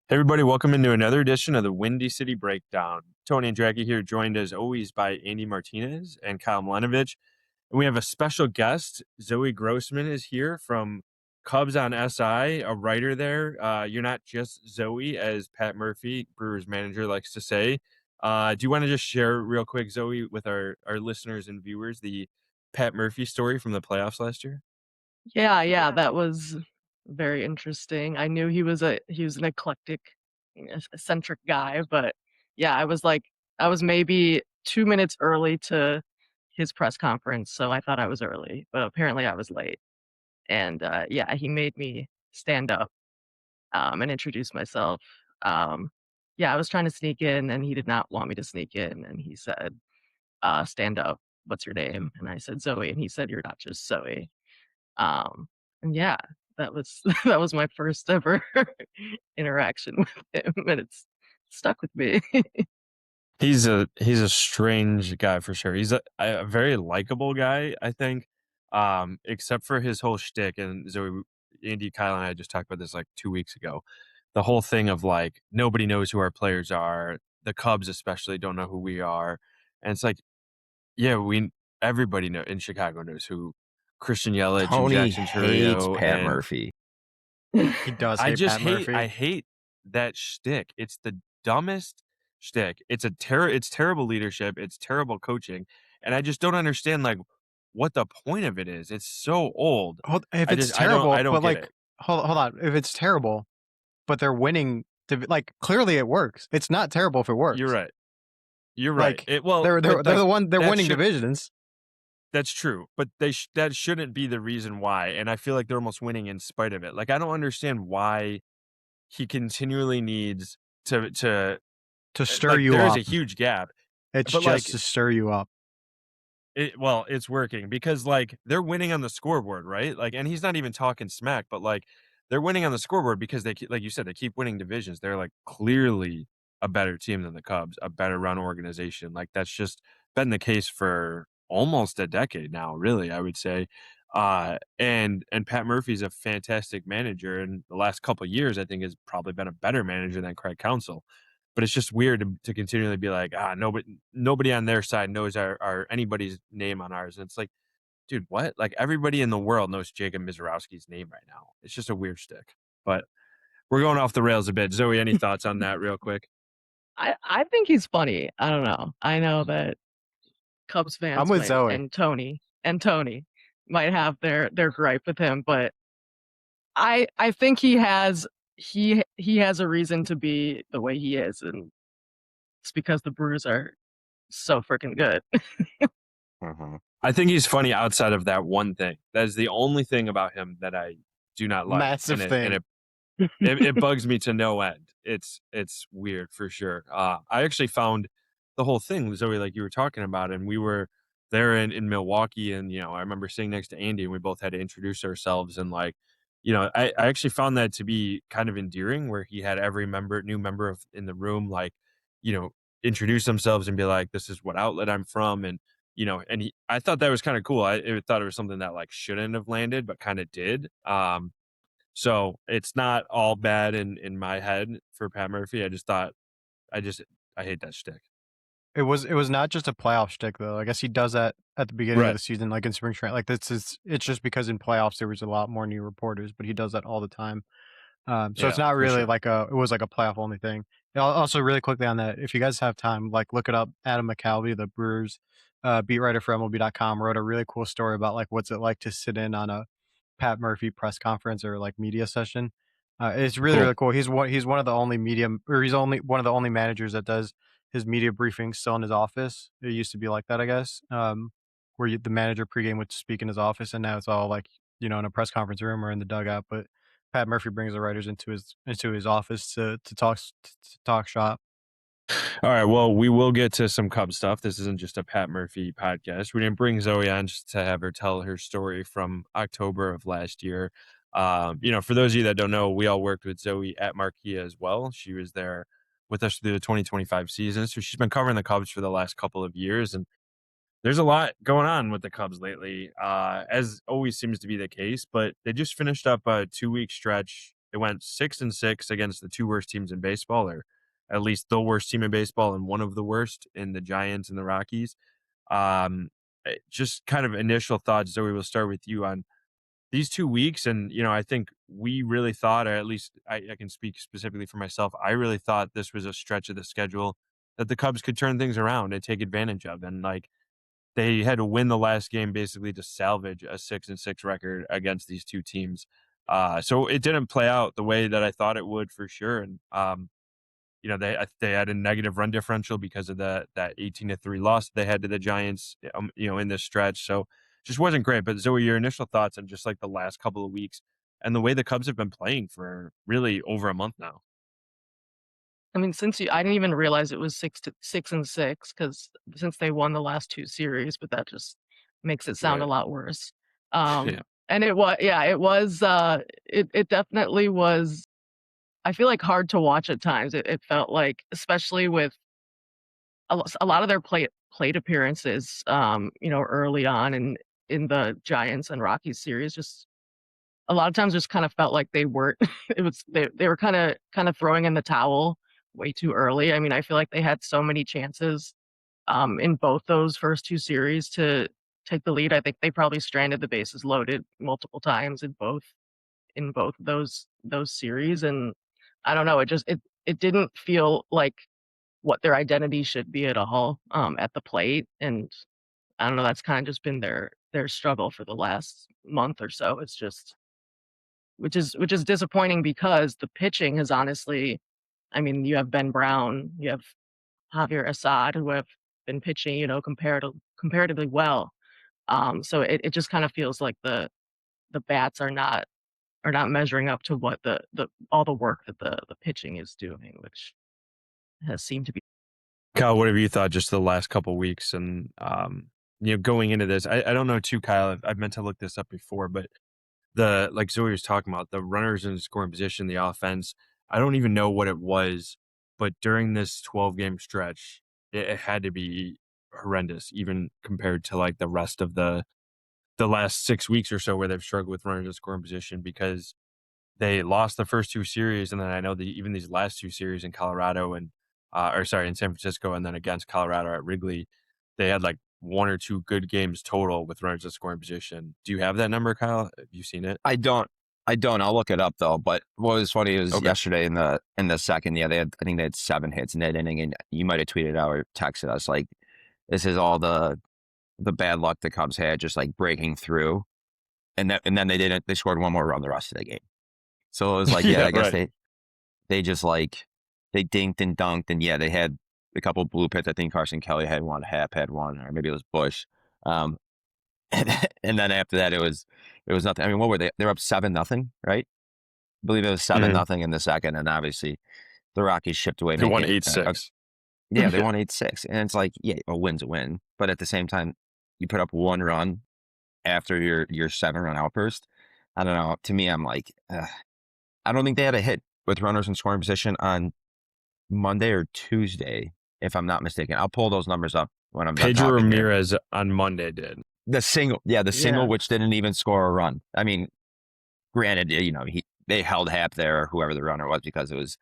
Hey everybody, welcome into another edition of the Windy City Breakdown. Tony Andracki here, joined as always by Andy Martínez and Kyle Millinowisch. And we have a special guest. Zoe Grossman is here from Cubs on SI, a writer there. You're not just Zoe, as Pat Murphy, Brewers manager, likes to say. Do you want to just share real quick, Zoe, with our listeners and viewers, the Pat Murphy story from the playoffs last year? Yeah, that was very interesting. I knew he was an eclectic, eccentric guy, but yeah, I was maybe 2 minutes early to his press conference, so I thought I was early, but apparently I was late. And yeah, he made me stand up and introduce myself. Um, yeah, I was trying to sneak in, and he did not want me to sneak in, and he said, "Stand up. What's your name?" And I said, "Zoe," and he said, "You're not just Zoe." Um, and yeah, that was that was my first ever interaction with him, and it's stuck with me. He's a strange guy for sure. He's a very likable guy, I think, except for his whole shtick. And Zoe, Andy, Kyle, and I just talked about this like 2 weeks ago. The whole thing of like nobody knows who our players are. The Cubs especially don't know who we are, and it's like, yeah, we everybody in Chicago knows who Christian Yelich and Tony Jackson hates Chourio, Pat and Murphy. He does I hate just Pat hate Murphy. I hate that shtick. It's the dumbest shtick. It's terrible leadership, it's terrible coaching, and I just don't understand like what the point of it is. It's so old. If I it's just I terrible, don't but get it. hold on. If it's terrible, but they're winning, clearly it works. It's not terrible if it You're works. right. You're right. Like It well, they're but they're like the one they're that winning should divisions. that's true, but that shouldn't be the reason why, and I feel like they're almost winning in spite of it. Like I don't understand why he continually needs to To stir like you there is a up. huge gap, It's but just like to stir you up. it's working because like they're winning on the scoreboard, right? Like, and he's not even talking smack, but like they're winning on the scoreboard because like you said, they keep winning divisions. They're like clearly a better team than the Cubs, a better run organization. Like that's just been the case for almost a decade now, really, I would say. And Pat Murphy's a fantastic manager, and the last couple of years, I think, has probably been a better manager than Craig Counsell. But it's just weird to continually be like, nobody on their side knows our anybody's name on ours. And it's like, dude, what? Like everybody in the world knows Jacob Mizorowski's name right now. It's just a weird stick. But we're going off the rails a bit. Zoe, any thoughts on that real quick? I think he's funny. I don't know. I know that Cubs I'm fans with might Zoe. and Tony might have their gripe with him, but I think he has a reason to be the way he is, and it's because the Brewers are so freaking good. I think he's funny outside of that one thing. That is the only thing about him that I do not like. Massive And thing. it bugs me to no end. It's weird for sure. I actually found the whole thing, Zoe, like you were talking about, and we were there in Milwaukee, and I remember sitting next to Andy, and we both had to introduce ourselves, and like, I actually found that to be kind of endearing, where he had every new member in the room, like, you know, introduce themselves and be like, "This is what outlet I'm from," and I thought that was kind of cool. I thought it was something that like shouldn't have landed, but kind of did. So it's not all bad in my head for Pat Murphy. I just thought I just I hate that shtick. It was not just a playoff shtick though. I guess he does that at the beginning of Right. the season, like in spring training. Like it's just because in playoffs there was a lot more new reporters, but he does that all the time. So it's Yeah, not for really sure. like it was like a playoff only thing. Also, really quickly on that, if you guys have time, like look it up. Adam McCalvy, the Brewers beat writer for MLB.com, wrote a really cool story about like what's it like to sit in on a Pat Murphy press conference or like media session. It's really Cool. really cool. He's one of the only he's only one of the only managers that does his media briefings still in his office. It used to be like that, I guess, where the manager pregame would speak in his office, and now it's all like in a press conference room or in the dugout. But Pat Murphy brings the writers into his office to talk shop. All right. Well, we will get to some Cub stuff. This isn't just a Pat Murphy podcast. We didn't bring Zoe on just to have her tell her story from October of last year. For those of you that don't know, we all worked with Zoe at Marquia as well. She was there with us through the 2025 season. So she's been covering the Cubs for the last couple of years. And there's a lot going on with the Cubs lately, as always seems to be the case. But they just finished up a 2-week stretch. They went 6-6 against the two worst teams in baseball, or at least the worst team in baseball and one of the worst in the Giants and the Rockies. Just kind of initial thoughts, Zoe, we'll start with you on these 2 weeks. And, I think we really thought, or at least I can speak specifically for myself, I really thought this was a stretch of the schedule that the Cubs could turn things around and take advantage of. And like, they had to win the last game basically to salvage a 6-6 record against these two teams. So it didn't play out the way that I thought it would for sure. And, they had a negative run differential because of that 18-3 loss they had to the Giants, in this stretch. So just wasn't great. But Zoe, your initial thoughts on just like the last couple of weeks and the way the Cubs have been playing for really over a month now. I mean, I didn't even realize it was 6-6 because since they won the last two series, but that just makes it sound a Right. lot worse. Yeah. And it was, it definitely was, I feel like, hard to watch at times. It felt like, especially with a lot of their plate appearances, early on in the Giants and Rockies series, just a lot of times just kind of felt like they weren't, they were kind of throwing in the towel way too early. I mean, I feel like they had so many chances in both those first two series to take the lead. I think they probably stranded the bases loaded multiple times in both those series. And I don't know, it didn't feel like what their identity should be at all at the plate. And I don't know, that's kind of just been their struggle for the last month or so. It's just, which is disappointing because the pitching has honestly, I mean, you have Ben Brown, you have Javier Assad, who have been pitching, comparatively well. So it just kind of feels like the bats are not measuring up to what the all the work that the pitching is doing, which has seemed to be. Kyle, what have you thought just the last couple of weeks and, going into this? I don't know too, Kyle. I've meant to look this up before, but like Zoe was talking about, the runners in scoring position, the offense, I don't even know what it was, but during this 12-game stretch, it had to be horrendous, even compared to like the rest of the last 6 weeks or so where they've struggled with runners in scoring position, because they lost the first two series. And then I know even these last two series in Colorado and, in San Francisco, and then against Colorado at Wrigley, they had like one or two good games total with runners in scoring position. Do you have that number, Kyle? Have you seen it? I don't. I'll look it up though. But what was funny was yesterday in the second, I think they had 7 hits in that inning, and you might have tweeted out or texted us like, this is all the bad luck the Cubs had, just like breaking through, and then they didn't. They scored one more run the rest of the game. So it was like, I guess they just like they dinked and dunked, and they had a couple blue pits. I think Carson Kelly had one, Happ had one, or maybe it was Bush. And then after that, it was nothing. I mean, what were they? They're up 7-0, right? I believe it was 7-0 in the second, and obviously the Rockies shipped away. They won 8-6. They won 8-6, and it's like, a win's a win, but at the same time, you put up one run after your 7-run outburst. I don't know. To me, I'm like, I don't think they had a hit with runners in scoring position on Monday or Tuesday, if I'm not mistaken. I'll pull those numbers up when I'm done Pedro talking Ramirez here. on Monday did. The single, which didn't even score a run. I mean, granted, they held Happ there, or whoever the runner was, because it was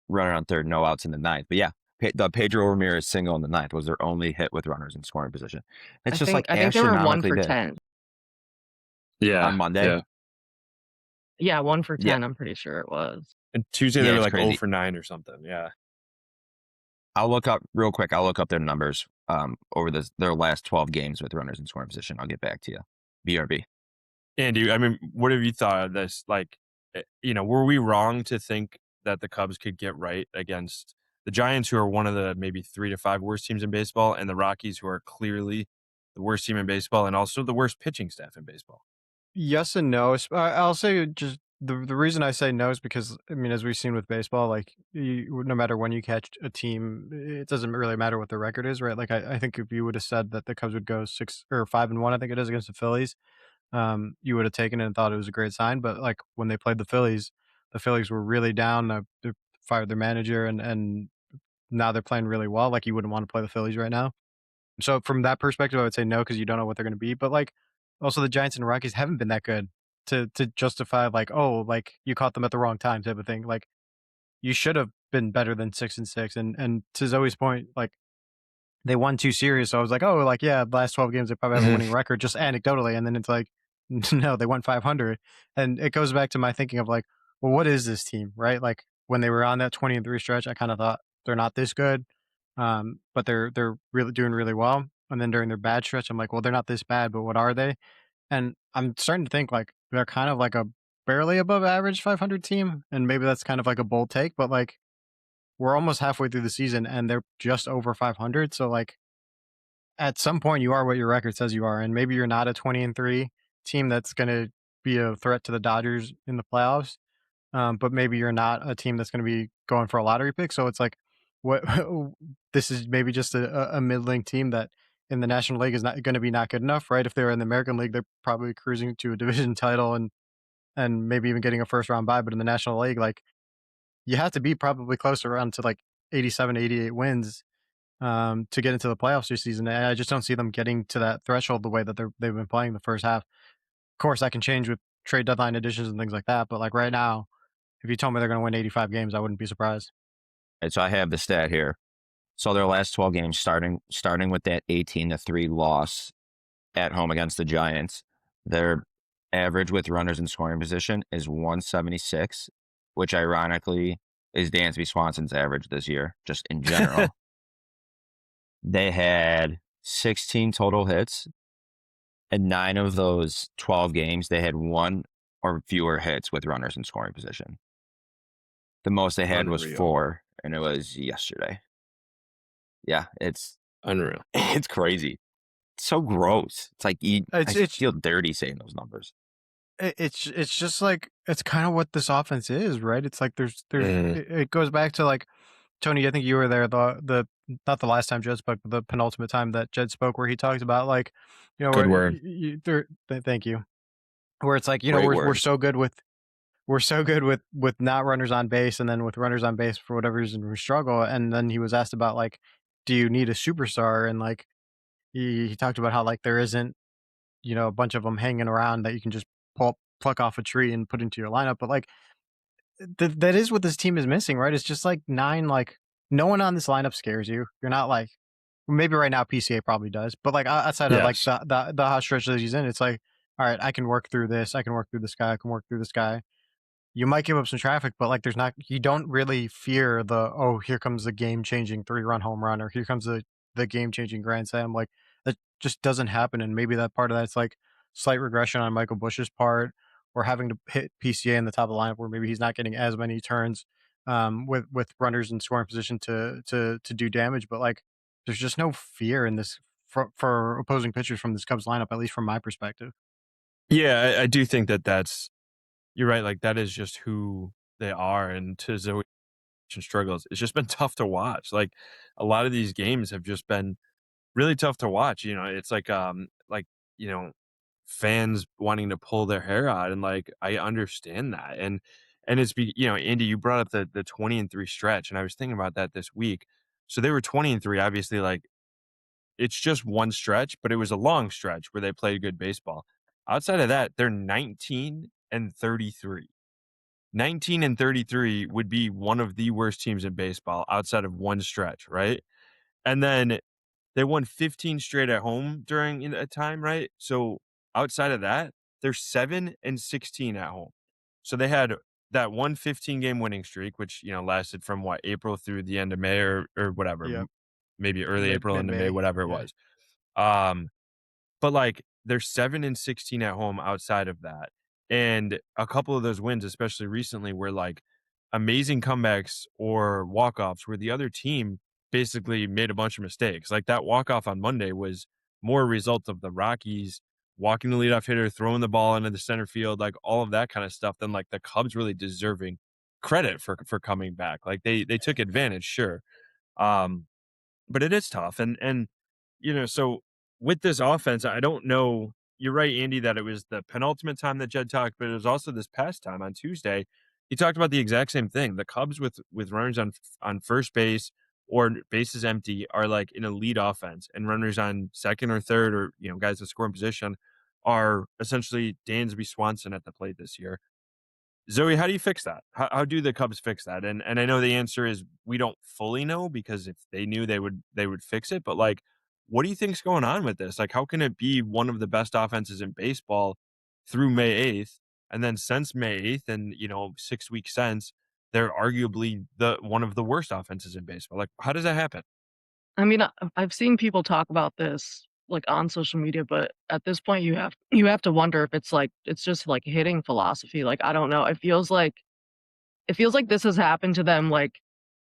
runner on third, no outs in the ninth. But the Pedro Ramirez single in the ninth was their only hit with runners in scoring position. It's just like, I think they were 1 for 10. Yeah. On Monday? Yeah, 1 for 10, I'm pretty sure it was. And Tuesday they were like crazy. 0 for 9 or something. Yeah. I'll look up real quick. I'll look up their numbers over their last 12 games with runners in scoring position. I'll get back to you. BRB. Andy, I mean, what have you thought of this? Like, were we wrong to think that the Cubs could get right against the Giants, who are one of the maybe 3 to 5 worst teams in baseball, and the Rockies, who are clearly the worst team in baseball and also the worst pitching staff in baseball? Yes and no. I'll say just the reason I say no is because, I mean, as we've seen with baseball, like no matter when you catch a team, it doesn't really matter what the record is, right? Like I think if you would have said that the Cubs would go 6 or 5-1, I think it is, against the Phillies, you would have taken it and thought it was a great sign. But like when they played the Phillies were really down. They fired their manager, and now they're playing really well. Like you wouldn't want to play the Phillies right now. So from that perspective, I would say no, because you don't know what they're going to be. But like also the Giants and Rockies haven't been that good to justify like, oh, like you caught them at the wrong time type of thing. Like you should have been better than 6-6. And to Zoe's point, like they won 2 series, so I was like, oh, like yeah, the last 12 games they probably have a winning record, just anecdotally. And then it's like, no, they went 500, and it goes back to my thinking of like, well, what is this team, right? Like when they were on that 20-3 stretch, I kind of thought they're not this good, but they're really doing really well. And then during their bad stretch, I'm like, well, they're not this bad, but what are they? And I'm starting to think like they're kind of like a barely above average 500 team, and maybe that's kind of like a bold take, but like we're almost halfway through the season and they're just over 500. So like at some point you are what your record says you are, and maybe you're not a 20-3 team that's going to be a threat to the Dodgers in the playoffs. But maybe you're not a team that's going to be going for a lottery pick. So it's like, what this is maybe just a middling team that in the National League is not going to be not good enough, right? If they're in the American League, they're probably cruising to a division title and maybe even getting a first round bye. But in the National League, like you have to be probably close around to like 87, 88 wins to get into the playoffs this season. And I just don't see them getting to that threshold the way that they've been playing the first half. Of course, that can change with trade deadline additions and things like that. But like right now, if you told me they're going to win 85 games, I wouldn't be surprised. And so I have the stat here. So their last 12 games, starting with that 18-3 loss at home against the Giants, their average with runners in scoring position is 176, which ironically is Dansby Swanson's average this year, just in general. They had 16 total hits, and 9 of those 12 games, they had 1 or fewer hits with runners in scoring position. The most they had was 4, and it was yesterday. Yeah, it's unreal. It's crazy. It's so gross. It's like I feel dirty saying those numbers. It's just like it's kind of what this offense is, right? It's like there's it goes back to like Tony. I think you were there the not the last time Jed spoke, but the penultimate time that Jed spoke, where he talked about like, you know, good word. Thank you. Where it's like, you know, we're so good with not runners on base, and then with runners on base for whatever reason we struggle. And then he was asked about like, do you need a superstar? And like he talked about how like there isn't, you know, a bunch of them hanging around that you can just pluck off a tree and put into your lineup. But like that is what this team is missing, right? It's just like 9, like no one on this lineup scares you. You're not like, maybe right now PCA probably does, but like outside of like the hot stretch that he's in, it's like, all right, I can work through this. I can work through this guy. I can work through this guy. You might give up some traffic, but like you don't really fear here comes the game-changing 3-run home run, or here comes the game-changing grand slam. Like that just doesn't happen. And maybe that part of that's like slight regression on Michael Busch's part, or having to hit PCA in the top of the lineup where maybe he's not getting as many turns with runners in scoring position to do damage. But like there's just no fear in this for opposing pitchers from this Cubs lineup, at least from my perspective. Yeah, I do think that's, you're right. Like that is just who they are. And to Zoe struggles, it's just been tough to watch. Like a lot of these games have just been really tough to watch. You know, it's like, you know, fans wanting to pull their hair out. And like, I understand that. And it's, you know, Andy, you brought up the 20-3 stretch. And I was thinking about that this week. So they were 20-3, obviously, like it's just one stretch, but it was a long stretch where they played good baseball. Outside of that, they're 19-33. 19-33 would be one of the worst teams in baseball outside of one stretch, right? And then they won 15 straight at home during a time, right? So outside of that, they're 7-16 at home. So they had that 1 15-game winning streak, which, you know, lasted from April through the end of May or whatever, maybe early April into May, whatever it was. But like they're 7-16 at home outside of that. And a couple of those wins, especially recently, were like amazing comebacks or walk-offs where the other team basically made a bunch of mistakes. Like that walk-off on Monday was more a result of the Rockies walking the leadoff hitter, throwing the ball into the center field, like all of that kind of stuff, than like the Cubs really deserving credit for coming back. Like they took advantage, sure. But it is tough. And you know, so with this offense, I don't know. You're right, Andy, that it was the penultimate time that Jed talked, but it was also this past time on Tuesday. He talked about the exact same thing. The Cubs with runners on first base or bases empty are like an elite offense, and runners on second or third, or, you know, guys that score in position, are essentially Dansby Swanson at the plate this year. Zoe, how do you fix that? How do the Cubs fix that? And I know the answer is we don't fully know, because if they knew, they would fix it. But like, what do you think's going on with this? Like, how can it be one of the best offenses in baseball through May 8th, and then since May 8th, and 6 weeks since, they're arguably one of the worst offenses in baseball? Like, how does that happen? I mean, I've seen people talk about this like on social media, but at this point, you have to wonder if it's just like hitting philosophy. Like, I don't know. It feels like this has happened to them like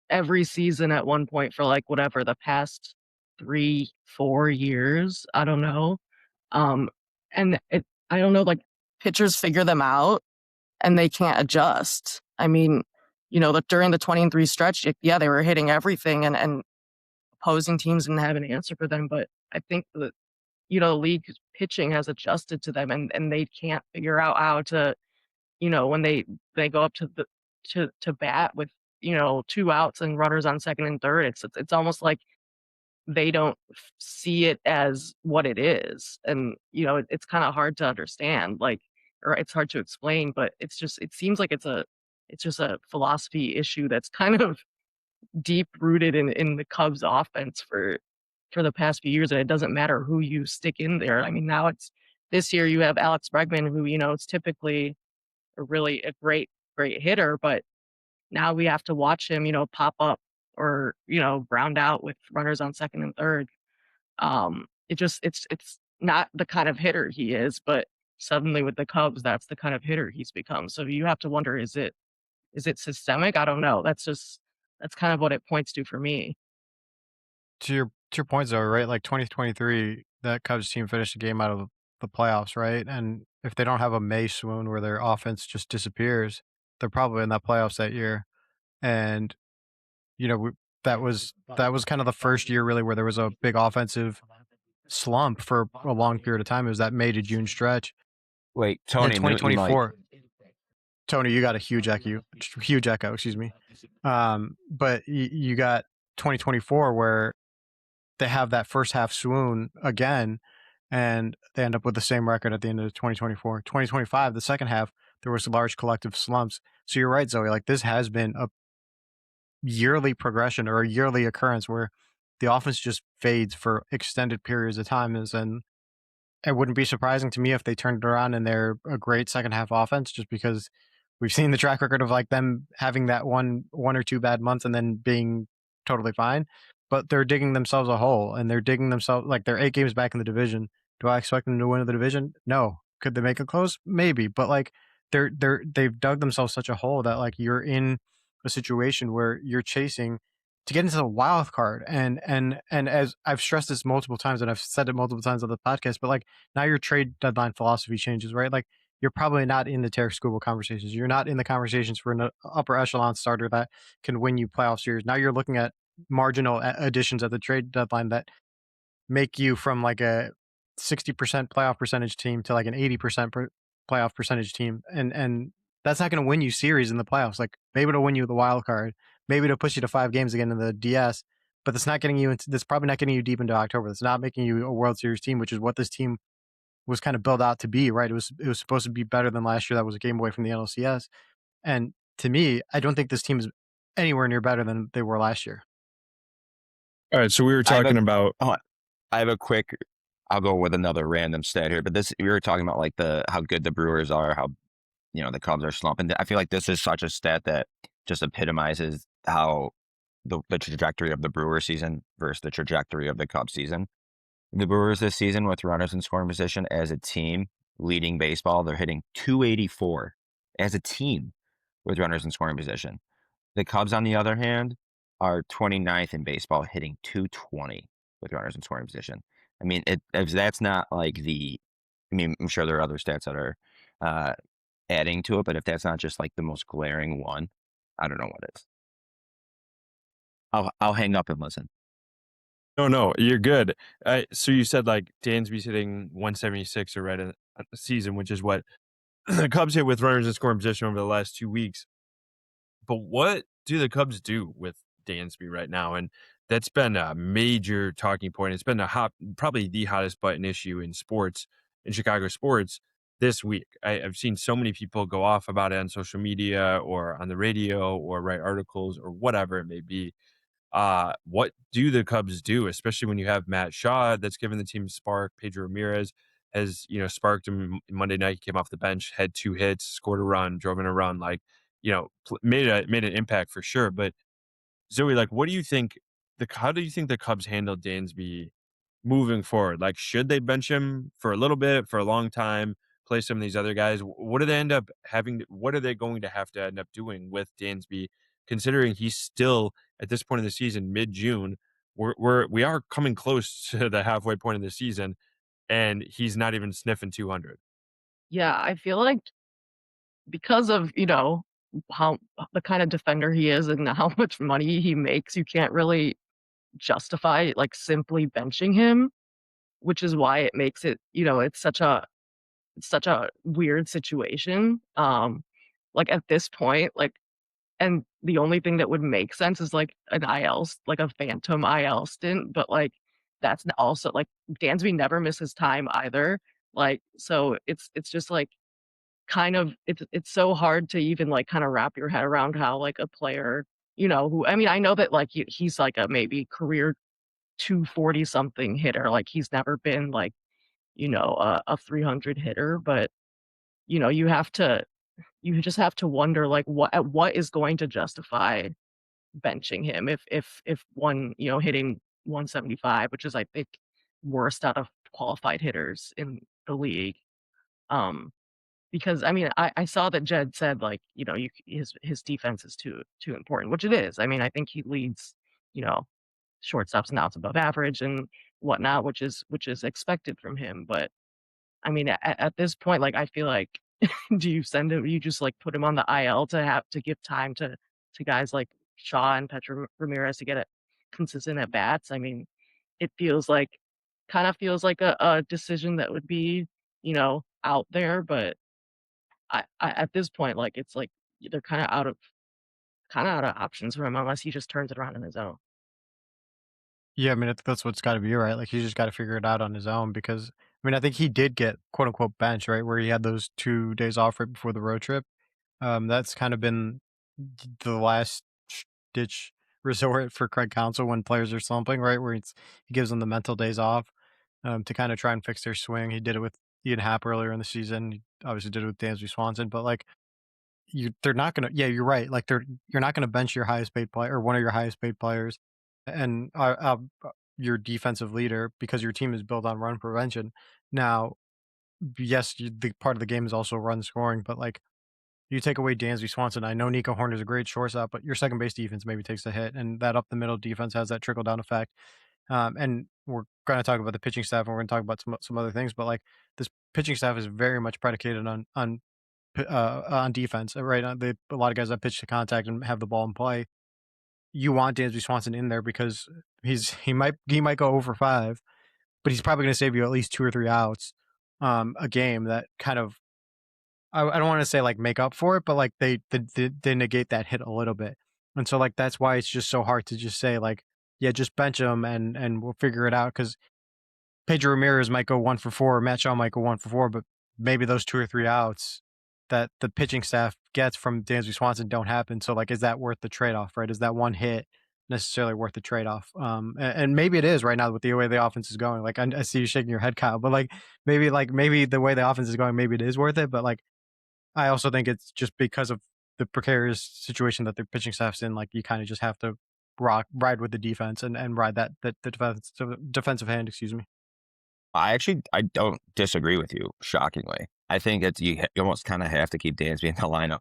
every season at one point for like whatever the past 3-4 years. I don't know. Um, and I don't know. Like, pitchers figure them out and they can't adjust. I mean, during the 20-3 stretch, yeah, they were hitting everything, and opposing teams didn't have an answer for them. But I think that the league pitching has adjusted to them, and they can't figure out how to, when they go up to bat with 2 outs and runners on second and third. It's almost like they don't see it as what it is, and it's kind of hard to understand, like, or it's hard to explain. But it seems like it's just a philosophy issue that's kind of deep rooted in the Cubs offense for the past few years, and it doesn't matter who you stick in there. I mean, now it's this year you have Alex Bregman, who it's typically a great hitter, but now we have to watch him pop up or ground out with runners on second and third. It's not the kind of hitter he is, but suddenly with the Cubs, that's the kind of hitter he's become. So you have to wonder, is it systemic? I don't know. That's kind of what it points to for me. To your points though, right? Like 2023, that Cubs team finished a game out of the playoffs, right? And if they don't have a May swoon where their offense just disappears, they're probably in that playoffs that year. And that was kind of the first year really where there was a big offensive slump for a long period of time. It was that May to June stretch. Wait, And then Tony, 2024. Tony, you got a huge echo, excuse me. But you got 2024 where they have that first half swoon again, and they end up with the same record at the end of 2024. 2025, the second half, there was large collective slumps. So you're right, Zoe. Like, this has been a yearly progression or a yearly occurrence where the offense just fades for extended periods of time. And it wouldn't be surprising to me if they turned it around and they're a great second half offense, just because we've seen the track record of like them having that one or two bad months and then being totally fine. But they're digging themselves a hole, and they're digging themselves, like, they're 8 games back in the division. Do I expect them to win the division? No. Could they make it close? Maybe. But like, they've dug themselves such a hole that like you're in a situation where you're chasing to get into the wild card. And as I've stressed this multiple times, and I've said it multiple times on the podcast, but like, now your trade deadline philosophy changes, right? Like, you're probably not in the Tarek Skubal conversations. You're not in the conversations for an upper echelon starter that can win you playoff series. Now you're looking at marginal additions at the trade deadline that make you from like a 60% playoff percentage team to like an 80% playoff percentage team. And that's not going to win you series in the playoffs. Like, maybe it'll win you the wild card. Maybe it'll push you to 5 games again in the DS, but that's probably not getting you deep into October. That's not making you a World Series team, which is what this team was kind of built out to be, right? It was supposed to be better than last year. That was a game away from the NLCS. And to me, I don't think this team is anywhere near better than they were last year. All right, so we were talking about. I have a quick. I'll go with another random stat here, but we were talking about like how good the Brewers are, how the Cubs are slumping. I feel like this is such a stat that just epitomizes how the trajectory of the Brewers season versus the trajectory of the Cubs season. The Brewers this season, with runners in scoring position as a team leading baseball, they're hitting 284 as a team with runners in scoring position. The Cubs, on the other hand, are 29th in baseball, hitting 220 with runners in scoring position. I mean, if that's not like I'm sure there are other stats that are adding to it, but if that's not just like the most glaring one, I don't know what is. I'll hang up and listen. No, you're good. So you said like Dansby's hitting 176 or right a season, which is what the Cubs hit with runners in scoring position over the last 2 weeks. But what do the Cubs do with Dansby right now? And that's been a major talking point. It's been probably the hottest button issue in sports in Chicago sports this week. I've seen so many people go off about it on social media or on the radio or write articles or whatever it may be. What do the Cubs do, especially when you have Matt Shaw that's given the team a spark? Pedro Ramirez has, sparked him Monday night. He came off the bench, had 2 hits, scored a run, drove in a run, like, made an impact for sure. But Zoe, like, what do you think how do you think the Cubs handle Dansby moving forward? Like, should they bench him for a little bit, for a long time, play some of these other guys? What do they end up what are they going to have to end up doing with Dansby, considering he's still at this point in the season, mid-June, we are coming close to the halfway point of the season, and he's not even sniffing 200. Yeah, I feel like because of, how the kind of defender he is and how much money he makes, you can't really justify, like, simply benching him, which is why it makes it, it's such a weird situation. Like, at this point, like, and the only thing that would make sense is, like, an like, a phantom IL stint, but, like, that's also, like, Dansby never misses time either. Like, so it's just, like, kind of it's so hard to even, like, kinda wrap your head around how, like, a player, who I mean, I know that, like, he's, like, a maybe career 240 something hitter, like, he's never been, like, a 300 hitter, but, you have to you just have to wonder, like, what is going to justify benching him if one, hitting 175, which is, I think, worst out of qualified hitters in the league. Um, because I mean, I saw that Jed said, like, his defense is too important, which it is. I mean, I think he leads, you know, shortstops and outs above average and whatnot, which is expected from him. But I mean, at this point, like, I feel like, do you send him? You just, like, put him on the IL to give time to guys like Shaw and Pedro Ramirez to get it consistent at bats. I mean, it feels like kind of feels like a decision that would be, out there, but I at this point, like, it's like they're kind of out of options for him unless he just turns it around on his own. Yeah, I mean, that's what's got to be right. Like, he's just got to figure it out on his own because, I mean, I think he did get quote unquote bench, right? Where he had those 2 days off right before the road trip. That's kind of been the last ditch resort for Craig Counsell when players are slumping, right? Where he gives them the mental days off to kind of try and fix their swing. He did it with Ian Happ earlier in the season. He obviously did it with Dansby Swanson, but like, they're not gonna. Yeah, you're right. Like, you're not gonna bench your highest paid player or one of your highest paid players, and your defensive leader because your team is built on run prevention. Now, yes, the part of the game is also run scoring, but like, you take away Dansby Swanson. I know Nico Horner's a great shortstop, but your second base defense maybe takes a hit, and that up the middle defense has that trickle down effect. And we're going to talk about the pitching staff, and we're going to talk about some other things, but like, this pitching staff is very much predicated on defense, right? A lot of guys that pitch to contact and have the ball in play. You want Dansby Swanson in there because he might go over 5, but he's probably going to save you at least 2 or 3 outs a game that kind of, I don't want to say like make up for it, but like they negate that hit a little bit. And so like, that's why it's just so hard to just say like, yeah, just bench him and we'll figure it out. Because Pedro Ramirez might go 1 for 4, Matt Shaw might go 1 for 4, but maybe those 2 or 3 outs that the pitching staff gets from Dansby Swanson don't happen. So like, is that worth the trade-off, right? Is that one hit necessarily worth the trade-off? And maybe it is right now with the way the offense is going. Like, I see you shaking your head, Kyle, but like maybe the way the offense is going, maybe it is worth it. But like, I also think it's just because of the precarious situation that the pitching staff's in. Like, you kind of just have to ride with the defense and ride the defensive hand. Excuse me. I don't disagree with you. Shockingly, I think it's you almost kind of have to keep Dansby in the lineup.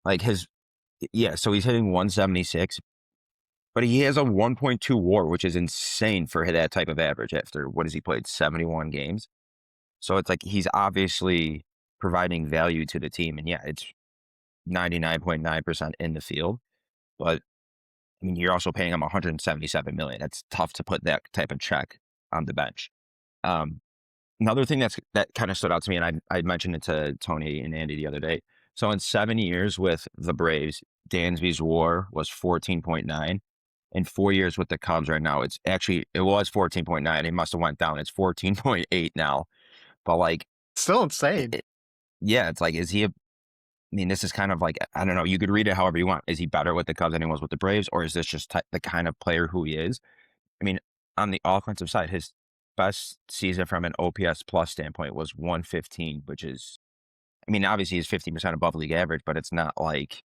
Like so he's hitting 176, but he has a 1.2 WAR, which is insane for that type of average. After what has he played 71 games? So it's like he's obviously providing value to the team, and yeah, it's 99.9% in the field. But I mean, you're also paying him 177 million. That's tough to put that type of check on the bench. Another thing that kind of stood out to me, and I mentioned it to Tony and Andy the other day. So in 7 years with the Braves, Dansby's WAR was 14.9. In 4 years with the Cubs right now, it was 14.9. It must have went down. It's 14.8 now. But like, still insane. It's like, is he I mean, this is kind of like, I don't know, you could read it however you want. Is he better with the Cubs than he was with the Braves? Or is this just the kind of player who he is? I mean, on the offensive side, his best season from an OPS plus standpoint was 115, which is, I mean, obviously he's 50% above league average, but it's not like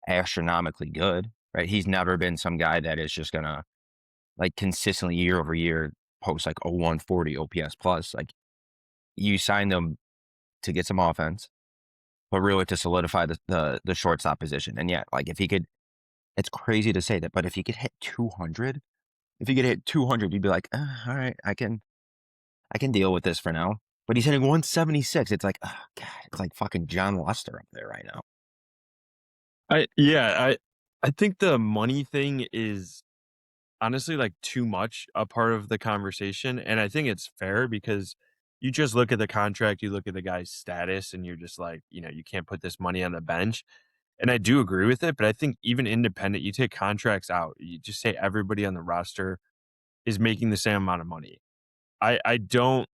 astronomically good, right? He's never been some guy that is just going to like consistently year over year post like a 140 OPS plus. Like, you signed them to get some offense, but really to solidify the shortstop position. And yeah, like if he could, it's crazy to say that, but if he could hit 200, you'd be like, all right, I can deal with this for now. But he's hitting 176. It's like, oh God, it's like fucking John Lester up there right now. I think the money thing is honestly like too much a part of the conversation, and I think it's fair because you just look at the contract, you look at the guy's status, and you're just like, you can't put this money on the bench. And I do agree with it, but I think even independent, you take contracts out, you just say everybody on the roster is making the same amount of money. I don't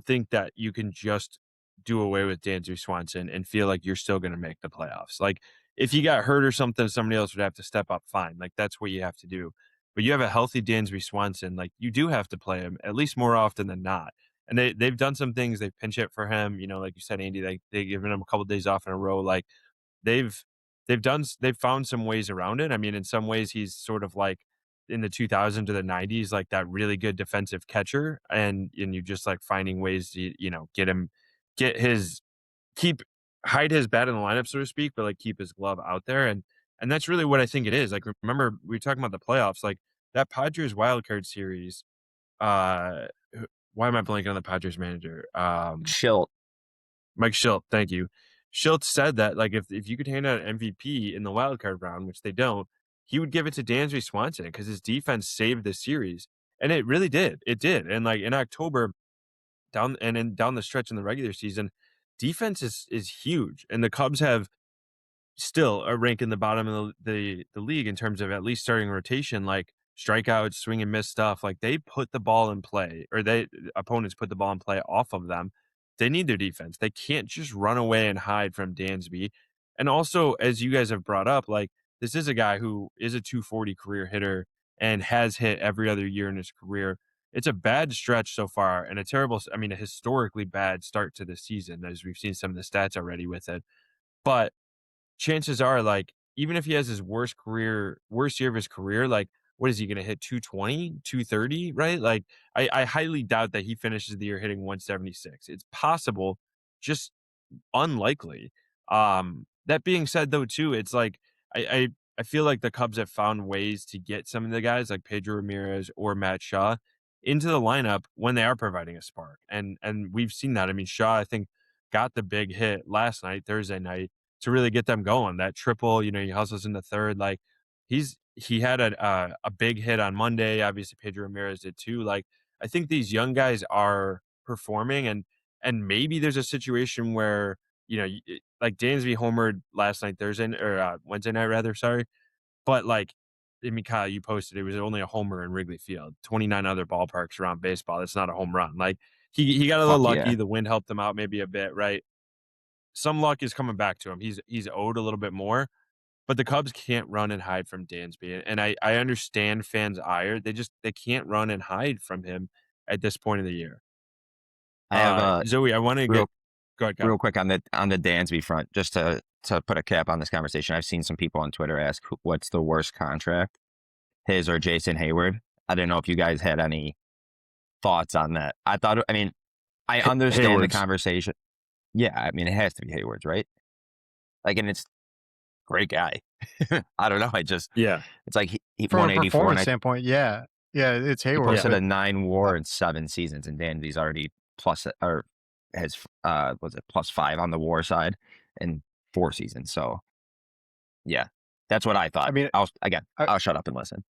think that you can just do away with Dansby Swanson and feel like you're still going to make the playoffs. Like, if you got hurt or something, somebody else would have to step up. Fine. Like, that's what you have to do. But you have a healthy Dansby Swanson. Like, you do have to play him at least more often than not. And they've done some things. They've pinch hit for him. Like you said, Andy, they've given him a couple of days off in a row. Like, they've found some ways around it. I mean, in some ways, he's sort of like in the 2000s to the 90s, like that really good defensive catcher, and you just like finding ways to hide his bat in the lineup, so to speak, but like keep his glove out there, and that's really what I think it is. Like, remember we were talking about the playoffs, like that Padres wildcard series. Why am I blanking on the Padres manager? Schilt. Mike Schilt, thank you. Schilt said that like if you could hand out an MVP in the wild card round, which they don't, he would give it to Dansby Swanson because his defense saved the series, and it really did. It did, and like in October, down the stretch in the regular season, defense is huge, and the Cubs have still a rank in the bottom of the league in terms of at least starting rotation, like strikeouts, swing and miss stuff. Like, they put the ball in play, or opponents put the ball in play off of them. They need their defense. They can't just run away and hide from Dansby. And also, as you guys have brought up, like, this is a guy who is a 240 career hitter and has hit every other year in his career. It's a bad stretch so far, and a historically bad start to the season, as we've seen some of the stats already with it. But chances are, like, even if he has his worst year of his career, like, what is he going to hit? 220, 230, right? Like, I highly doubt that he finishes the year hitting 176. It's possible, just unlikely. That being said, though, too, it's like I feel like the Cubs have found ways to get some of the guys like Pedro Ramirez or Matt Shaw into the lineup when they are providing a spark. And we've seen that. I mean, Shaw, I think, got the big hit last night, Thursday night, to really get them going. That triple, he hustles in the third. Like, he had a big hit on Monday. Obviously, Pedro Ramirez did too. Like, I think these young guys are performing, and maybe there's a situation where, like Dansby homered last night, Wednesday night rather. Sorry, but like, I mean, Kyle, you posted it was only a homer in Wrigley Field. 29 other ballparks around baseball. That's not a home run. Like, he got a little lucky. Yeah. The wind helped him out maybe a bit, right? Some luck is coming back to him. He's owed a little bit more, but the Cubs can't run and hide from Dansby. And I understand fans' ire. They can't run and hide from him at this point of the year. I have Zoe, I want to go ahead, Kyle. Real quick on the Dansby front, just to put a cap on this conversation. I've seen some people on Twitter ask what's the worst contract, his or Jason Hayward. I don't know if you guys had any thoughts on that. I understand Hayward's. the conversation. Yeah, I mean, it has to be Hayward's, right? Like, and it's great guy. I don't know. It's like he From a 184. performance standpoint, yeah, it's He Hayward. posted a 9 WAR in 7 seasons, and Danby's already has was it +5 on the WAR side in 4 seasons. So yeah, that's what I thought. I mean, I'll shut up and listen.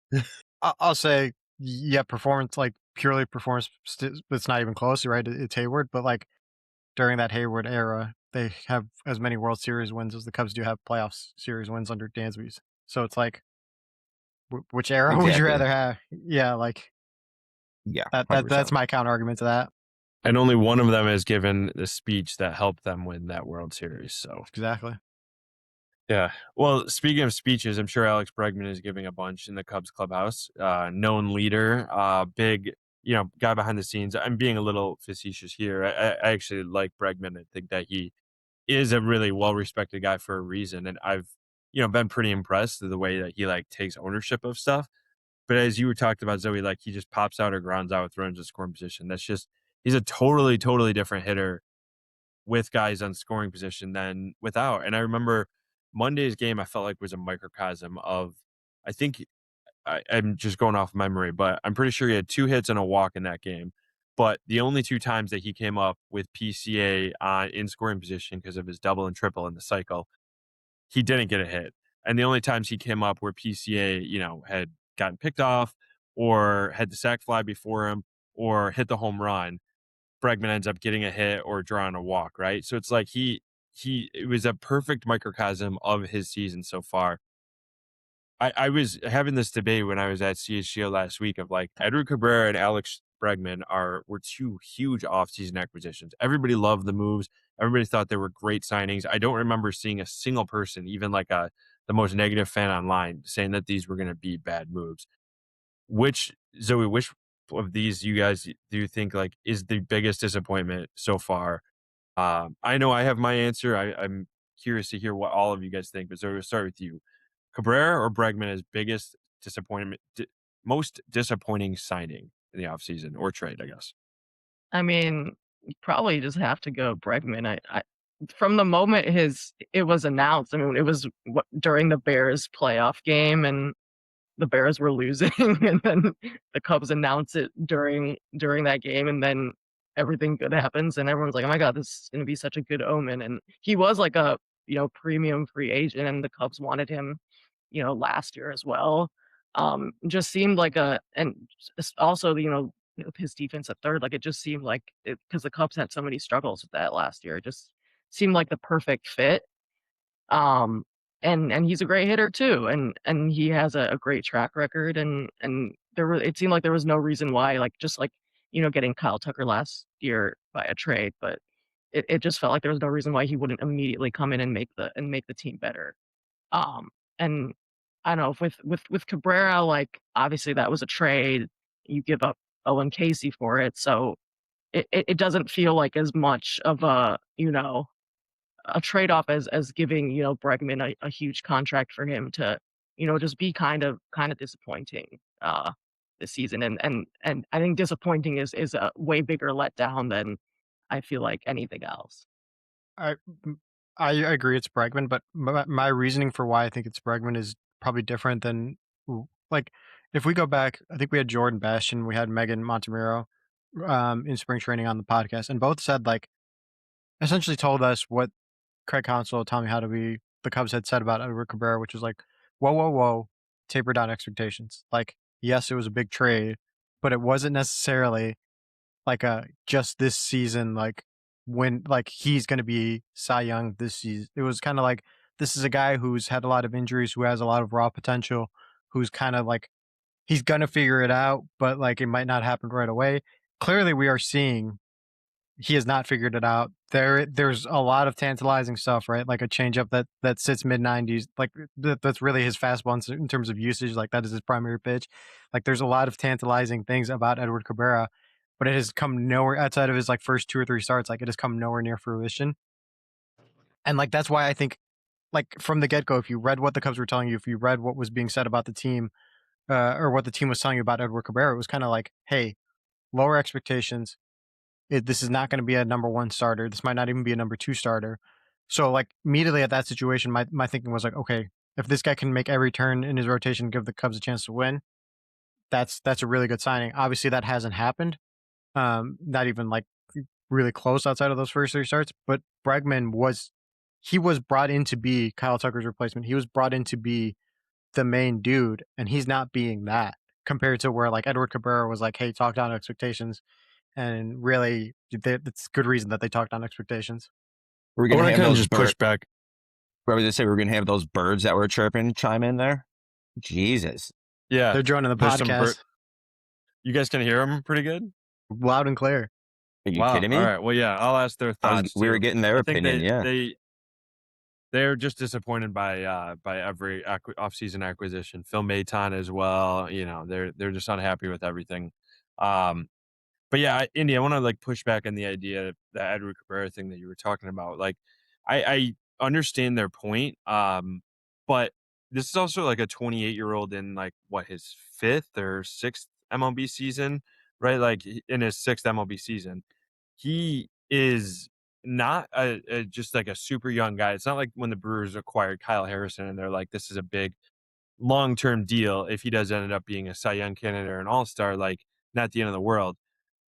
I'll say, yeah, performance, like purely performance, it's not even close, right? It's Hayward, but like during that Hayward era, they have as many World Series wins as the Cubs do have playoff series wins under Dansby's. So it's like, which era would you rather have? Yeah, like, yeah, that's my counter argument to that. And only one of them has given the speech that helped them win that World Series. So Exactly. yeah. Well, speaking of speeches, I'm sure Alex Bregman is giving a bunch in the Cubs clubhouse. Known leader, big, guy behind the scenes. I'm being a little facetious here. I actually like Bregman. I think that he is a really well-respected guy for a reason. And I've, been pretty impressed with the way that he takes ownership of stuff. But as you were talked about, Zoe, he just pops out or grounds out with runners in scoring position. That's just, he's a totally, totally different hitter with guys on scoring position than without. And I remember Monday's game, I felt like was a microcosm of, I think I'm just going off memory, but I'm pretty sure he had 2 hits and a walk in that game. But the only 2 times that he came up with PCA in scoring position because of his double and triple in the cycle, he didn't get a hit. And the only times he came up where PCA, had gotten picked off or had the sac fly before him or hit the home run, Bregman ends up getting a hit or drawing a walk, right? So it's like it was a perfect microcosm of his season so far. I was having this debate when I was at CHGO last week of Edward Cabrera and Alex Bregman were 2 huge offseason acquisitions. Everybody loved the moves. Everybody thought they were great signings. I don't remember seeing a single person, even the most negative fan online, saying that these were going to be bad moves. Which of these you guys do you think is the biggest disappointment so far? I know I have my answer. I'm curious to hear what all of you guys think, but Zoe, we'll start with you. Cabrera or Bregman as biggest disappointment, most disappointing signing in the offseason or trade, I guess? I mean, you probably just have to go Bregman. I from the moment it was announced, I mean, it was during the Bears playoff game, and the Bears were losing, and then the Cubs announce it during that game, and then everything good happens, and everyone's like, "Oh my god, this is gonna be such a good omen." And he was a premium free agent, and the Cubs wanted him, last year as well. Just seemed and also his defense at third, it just seemed like because the Cubs had so many struggles with that last year, it just seemed like the perfect fit. Um, and he's a great hitter too, and he has a great track record, and it seemed like there was no reason why, getting Kyle Tucker last year by a trade, but it just felt like there was no reason why he wouldn't immediately come in and make the team better. And I don't know, with Cabrera, obviously that was a trade. You give up Owen Casey for it, so it doesn't feel like as much of a trade-off as giving, Bregman a huge contract for him to, just be kind of disappointing this season. And I think disappointing is a way bigger letdown than I feel like anything else. I I agree it's Bregman, but my reasoning for why I think it's Bregman is probably different than if we go back. I think we had Jordan Bastian, we had Megan Montemiro in spring training on the podcast, and both said essentially told us what Craig Counsell, Tommy Howdeby, the Cubs had said about Edward Cabrera, which was whoa, whoa, whoa, taper down expectations. Yes, it was a big trade, but it wasn't necessarily just this season, when he's going to be Cy Young this season. It was kind of this is a guy who's had a lot of injuries, who has a lot of raw potential, who's kind of he's going to figure it out, but it might not happen right away. Clearly, we are seeing he has not figured it out. There's a lot of tantalizing stuff, right? Like a changeup that sits mid 90s, that's really his fastball in terms of usage. That is his primary pitch. There's a lot of tantalizing things about Edward Cabrera, but it has come nowhere outside of his first 2 or 3 starts. It has come nowhere near fruition. And that's why I think from the get-go, if you read what the Cubs were telling you, if you read what was being said about the team, or what the team was telling you about Edward Cabrera, it was kind of hey, lower expectations. This is not going to be a number 1 starter. This might not even be a number 2 starter. So immediately at that situation, my thinking was okay, if this guy can make every turn in his rotation and give the Cubs a chance to win, that's a really good signing. Obviously that hasn't happened. Not even really close outside of those first 3 starts, but Bregman was brought in to be Kyle Tucker's replacement. He was brought in to be the main dude, and he's not being that compared to where Edward Cabrera was hey, talk down expectations. And really, it's good reason that they talked on expectations. We're going to have those just push back. Where we say we're going to have those birds that were chirping chime in there. Jesus, yeah, they're joining the podcast. You guys can hear them pretty good, loud and clear. Are you Wow. kidding me? All right. Well, yeah, I'll ask their thoughts We were too. getting their I think opinion. Yeah. they're just disappointed by every offseason acquisition. Phil Maton as well. You know, they're just unhappy with everything. Um, But yeah, Indy, I want to like push back on the idea, the Edward Cabrera thing that you were talking about. Like, I understand their point, but this is also like a 28-year-old in like what, his fifth or sixth MLB season, right? Like in his sixth MLB season, he is not just like a super young guy. It's not like when the Brewers acquired Kyle Harrison and they're like, this is a big long-term deal. If he does end up being a Cy Young candidate or an All-Star, like not the end of the world.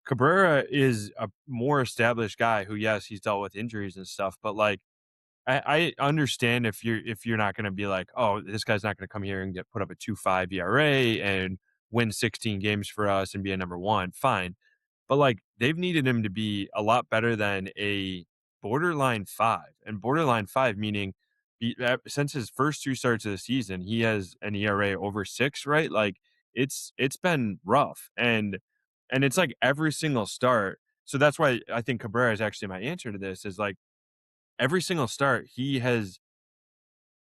Cabrera is a more established guy who, yes, he's dealt with injuries and stuff, but like I understand if you're not going to be like, oh, this guy's not going to come here and put up a 2.5 ERA and win 16 games for us and be a number one. Fine, but like they've needed him to be a lot better than a borderline five, and borderline five meaning since his first two starts of the season, he has an ERA over 6. Right, like it's been rough, and it's like every single start. So that's why I think Cabrera is actually my answer to this. Is like every single start he has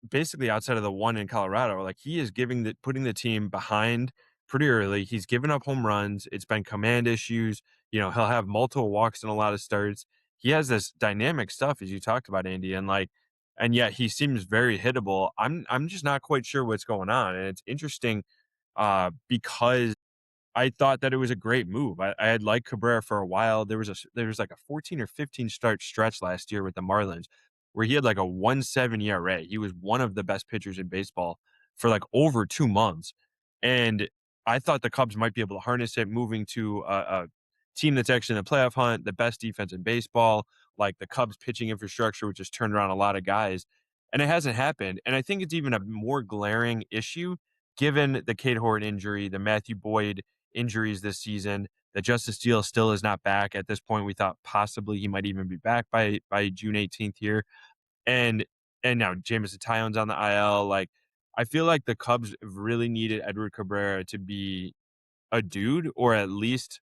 basically, outside of the one in Colorado, like he is putting the team behind pretty early. He's given up home runs. It's been command issues. You know, he'll have multiple walks in a lot of starts. He has this dynamic stuff, as you talked about, Andy, and yet he seems very hittable. I'm just not quite sure what's going on, and it's interesting because I thought that it was a great move. I had liked Cabrera for a while. There was like a 14 or 15 start stretch last year with the Marlins where he had like a 1.7 ERA. He was one of the best pitchers in baseball for like over 2 months. And I thought the Cubs might be able to harness it, moving to a team that's actually in the playoff hunt, the best defense in baseball, like the Cubs pitching infrastructure, which has turned around a lot of guys. And it hasn't happened. And I think it's even a more glaring issue given the Cade Horton injury, the Matthew Boyd injuries this season. That Justice Steele still is not back at this point. We thought possibly he might even be back by June 18th here, and now Jameson Taillon's on the IL. Like I feel like the Cubs really needed Edward Cabrera to be a dude, or at least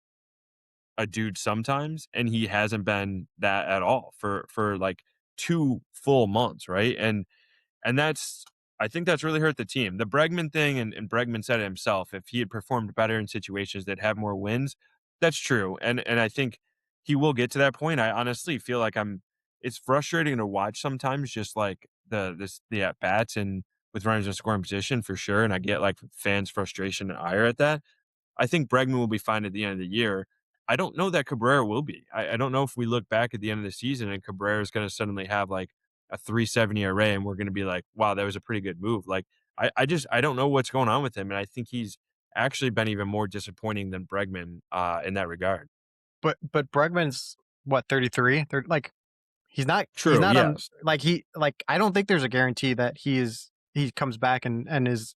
a dude sometimes, and he hasn't been that at all for like 2 full months, right? And I think that's really hurt the team. The Bregman thing, and Bregman said it himself, if he had performed better in situations that have more wins, that's true. And I think he will get to that point. I honestly feel like it's frustrating to watch sometimes, just like the at bats and with runners in scoring position for sure. And I get like fans' frustration and ire at that. I think Bregman will be fine at the end of the year. I don't know that Cabrera will be. I don't know if we look back at the end of the season and Cabrera is going to suddenly have like a 3.70 ERA and we're going to be like, wow, that was a pretty good move. Like, I don't know what's going on with him. And I think he's actually been even more disappointing than Bregman in that regard. But Bregman's what, 33? Like he's not True, yes. I don't think there's a guarantee that he comes back and is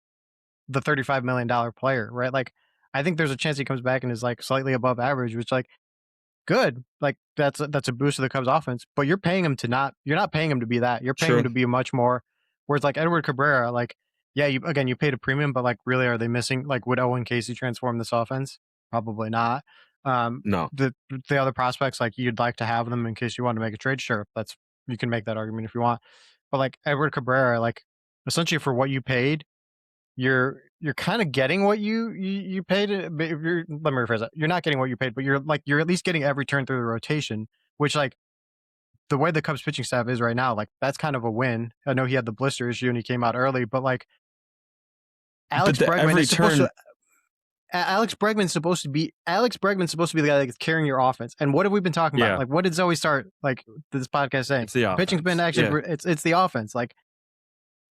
the $35 million player, right? Like I think there's a chance he comes back and is like slightly above average, which like good. Like that's a boost to the Cubs offense, but you're not paying him to be that. You're paying him to be much more. Whereas like Edward Cabrera, like, yeah, you paid a premium, but like really are they missing, like would Owen Casey transform this offense? Probably not. No. The other prospects, like you'd like to have them in case you want to make a trade. Sure. You can make that argument if you want. But like Edward Cabrera, like essentially for what you paid, you're kind of getting what you paid. Let me rephrase that. You're not getting what you paid, but you're at least getting every turn through the rotation, which like the way the Cubs pitching staff is right now, like that's kind of a win. I know he had the blister issue and he came out early, but like Alex Bregman's supposed to be the guy that's carrying your offense. And what have we been talking about? Like what did Zoe start like this podcast saying? It's the offense. Pitching's been actually it's the offense. Like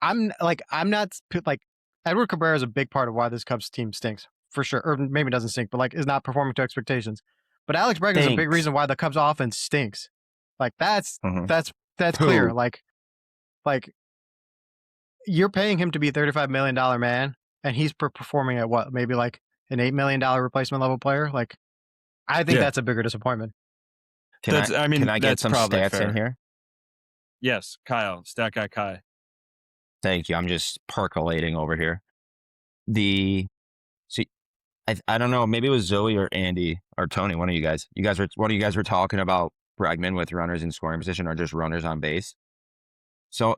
I'm not like Edward Cabrera is a big part of why this Cubs team stinks, for sure. Or maybe doesn't stink, but like is not performing to expectations. But Alex Bregman is a big reason why the Cubs offense stinks. Like that's clear. Like you're paying him to be a $35 million man, and he's performing at what, maybe like an $8 million replacement level player. Like I think that's a bigger disappointment. Can I get some stats fair in here? Yes, Kyle, stat guy Kai. Thank you. I'm just percolating over here. I don't know. Maybe it was Zoe or Andy or Tony. One of you guys. One of you guys were talking about Bregman with runners in scoring position or just runners on base. So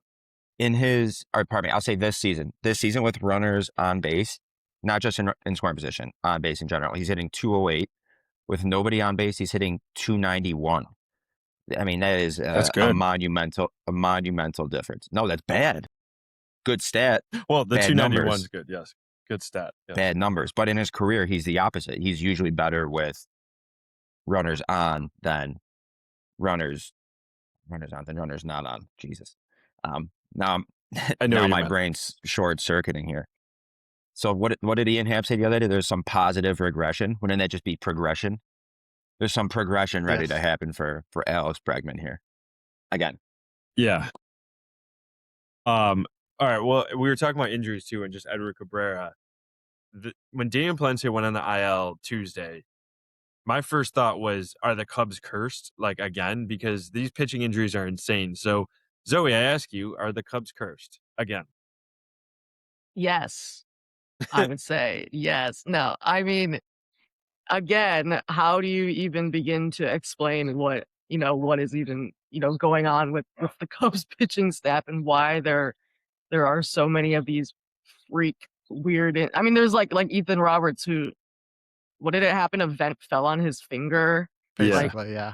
or pardon me, I'll say this season with runners on base, not just in scoring position, on base in general, he's hitting 208. With nobody on base, he's hitting 291. I mean, that is That's a good. monumental difference. No, that's bad. Good stat. Well, the Bad 291 is numbers. good. Yes, good stat. Yes. Bad numbers. But in his career, he's the opposite. He's usually better with runners on than runners not on. Jesus. Now I know now what you my meant. brain's short circuiting here. So what did Ian Happ say the other day? There's some positive regression. Wouldn't that just be progression? There's some progression ready to happen for Alex Bregman here. Again. Yeah. All right. Well, we were talking about injuries too, and just Edward Cabrera. When Daniel Palencia went on the IL Tuesday, my first thought was, are the Cubs cursed? Like, again, because these pitching injuries are insane. So, Zoe, I ask you, are the Cubs cursed again? Yes, I would say yes. No, I mean, again, how do you even begin to explain what is even going on with the Cubs pitching staff and why there are so many of these freak weird. I mean, there's like Ethan Roberts who, what did it happen? A vent fell on his finger. Basically, yeah.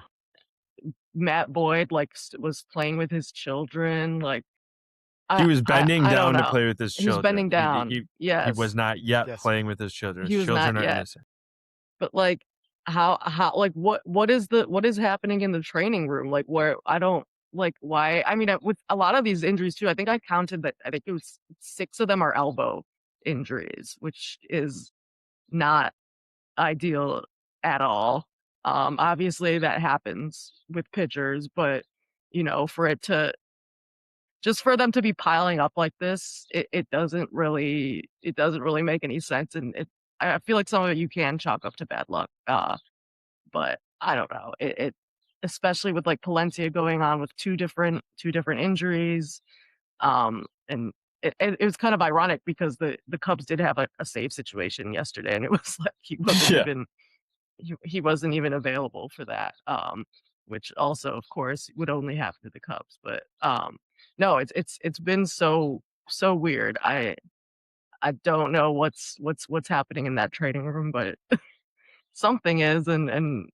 Matt Boyd was playing with his children. Like He was bending I down don't to know. play with his children. He was bending down. He was not yet Yes. playing with his children. He His was children not are yet. innocent. But like how like what is happening in the training room? Like where I don't like why. I mean, with a lot of these injuries too, I think I counted that. I think it was 6 of them are elbow injuries, which is not ideal at all. Obviously that happens with pitchers, but for it to just for them to be piling up like this, it doesn't really make any sense. And I feel like some of it you can chalk up to bad luck. But I don't know. It especially with like Palencia going on with two different injuries. And it was kind of ironic because the Cubs did have a save situation yesterday, and it was like he wasn't even available for that. Which also, of course, would only happen to the Cubs. But no, it's been so weird. I don't know what's happening in that training room, but something is, and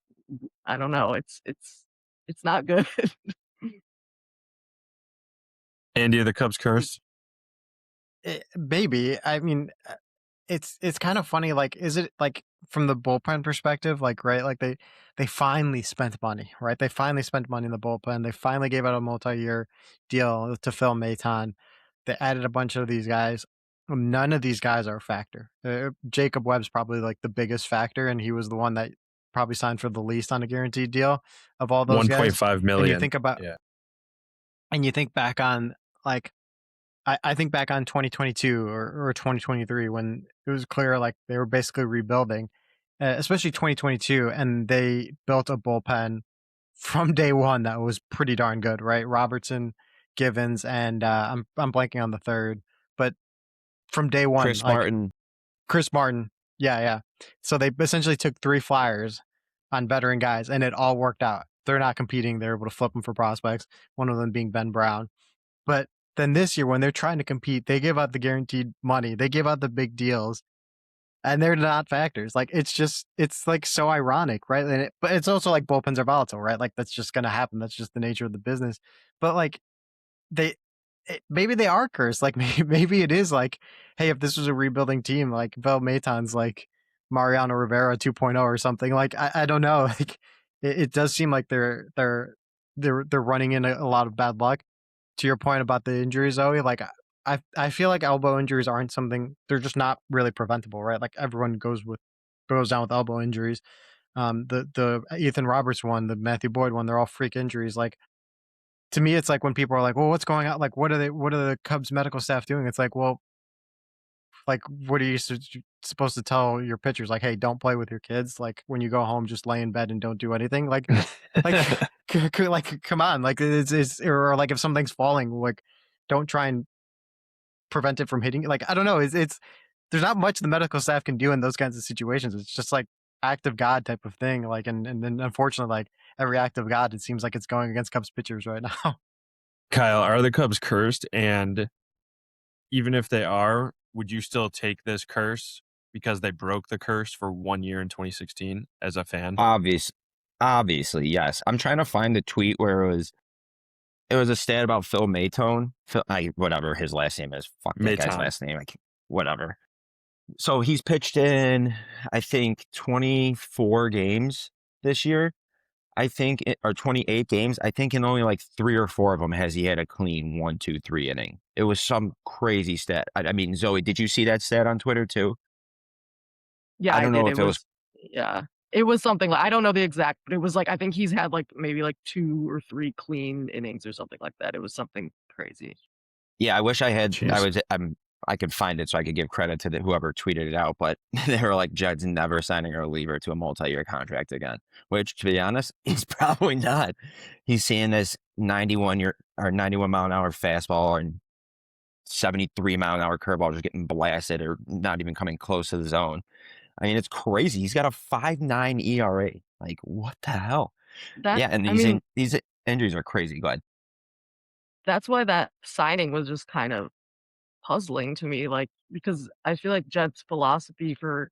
I don't know. It's not good. Andy, are the Cubs cursed? Maybe. I mean, it's kind of funny. Like, is it like from the bullpen perspective? Like, right? Like they finally spent money, right? They finally spent money in the bullpen. They finally gave out a multi-year deal to Phil Maton. They added a bunch of these guys. None of these guys are a factor. Jacob Webb's probably like the biggest factor, and he was the one that probably signed for the least on a guaranteed deal of all those guys. 1.5 million. And you think about, and you think back on like, I think back on 2022 or 2023 when it was clear like they were basically rebuilding, especially 2022, and they built a bullpen from day one that was pretty darn good, right? Robertson, Givens, and I'm blanking on the third, but from day one, Chris Martin, yeah. So they essentially took 3 flyers on veteran guys, and it all worked out. They're not competing; they're able to flip them for prospects. One of them being Ben Brown, but then this year, when they're trying to compete, they give out the guaranteed money. They give out the big deals, and they're not factors. Like, it's like so ironic, right? But it's also like bullpens are volatile, right? Like, that's just going to happen. That's just the nature of the business. But like, maybe they are cursed. Like, maybe it is like, hey, if this was a rebuilding team, like Vel Maton's like Mariano Rivera 2.0 or something. Like, I don't know. Like, it does seem like they're running in a lot of bad luck. To your point about the injuries, Zoe, like I feel like elbow injuries aren't something, they're just not really preventable, right? Like everyone goes down with elbow injuries. The Ethan Roberts one, the Matthew Boyd one, they're all freak injuries. Like, to me, it's like when people are like, well, what's going on? Like, what are the Cubs medical staff doing? It's like, well, like, what are you supposed to tell your pitchers? Like, hey, don't play with your kids. Like, when you go home, just lay in bed and don't do anything. Like, like, come on. Like, it's or like if something's falling, like, don't try and prevent it from hitting. Like, I don't know. It's there's not much the medical staff can do in those kinds of situations. It's just like act of God type of thing. Like, and then unfortunately, like every act of God, it seems like it's going against Cubs pitchers right now. Kyle, are the Cubs cursed? And even if they are, would you still take this curse because they broke the curse for 1 year in 2016 as a fan? Obviously, yes. I'm trying to find the tweet where it was a stat about Phil Maytone. Whatever his last name is. Fuck that guy's last name. Whatever. So he's pitched in, I think, 24 games this year. I think, or 28 games. I think in only like 3 or 4 of them has he had a clean 1, 2, 3 inning. It was some crazy stat. I mean, Zoe, did you see that stat on Twitter too? Yeah, I don't know if it was. Yeah, it was something like, I don't know the exact, but it was like, I think he's had like maybe like 2 or 3 clean innings or something like that. It was something crazy. Yeah, I wish I had. Jeez. I could find it so I could give credit to whoever tweeted it out, but they were like, Jed's never signing a reliever to a multi-year contract again, which, to be honest, he's probably not. He's seeing this 91 mile an hour fastball and 73 mile an hour curveball just getting blasted or not even coming close to the zone. I mean, it's crazy. He's got a 5.9 ERA. Like, what the hell? Yeah, and these injuries are crazy. Go ahead. That's why that signing was just kind of puzzling to me, like, because I feel like Jed's philosophy for